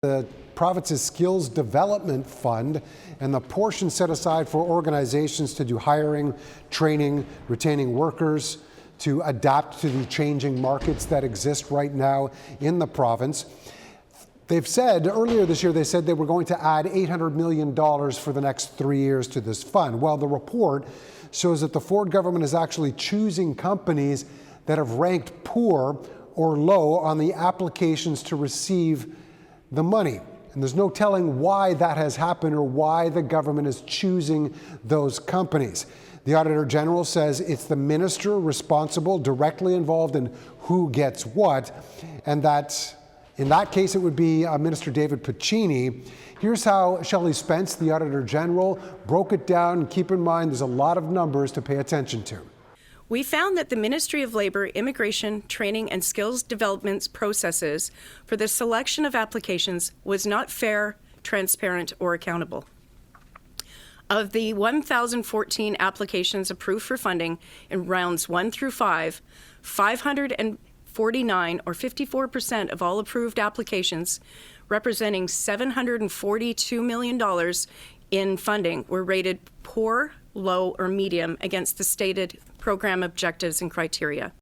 The province's Skills Development Fund and the portion set aside for organizations to do hiring, training, retaining workers, to adapt to the changing markets that exist right now in the province. They've said, earlier this year, they said they were going to add $800 million for the next 3 years to this fund. Well, the report shows that the Ford government is actually choosing companies that have ranked poor or low on the applications to receive the money. And there's no telling why that has happened or why the government is choosing those companies. The Auditor General says it's the minister responsible, directly involved in who gets what, and that in that case it would be Minister David Piccini. Here's how Shelley Spence, the Auditor General, broke it down. Keep in mind there's a lot of numbers to pay attention to. We found that the Ministry of Labour, Immigration, Training and Skills Development's processes for the selection of applications was not fair, transparent, or accountable. Of the 1,014 applications approved for funding in rounds 1 through 5, 549, or 54% of all approved applications, representing $742 million in funding, were rated poor, low, or medium against the stated program objectives and criteria.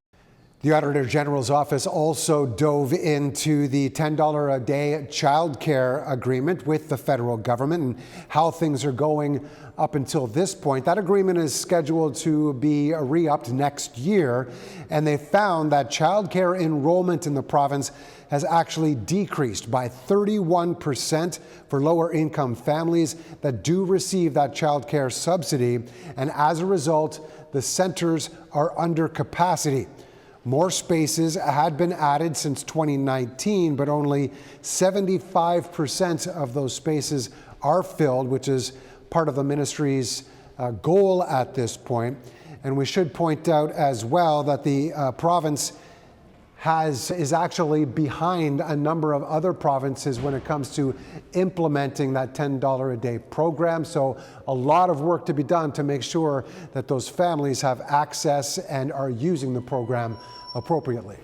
The Auditor General's office also dove into the $10 a day childcare agreement with the federal government and how things are going up until this point. That agreement is scheduled to be re-upped next year, and they found that childcare enrollment in the province has actually decreased by 31% for lower income families that do receive that childcare subsidy, and as a result, the centers are under capacity. More spaces had been added since 2019, but only 75% of those spaces are filled, which is part of the ministry's goal at this point. And we should point out as well that the province is actually behind a number of other provinces when it comes to implementing that $10 a day program. So a lot of work to be done to make sure that those families have access and are using the program appropriately.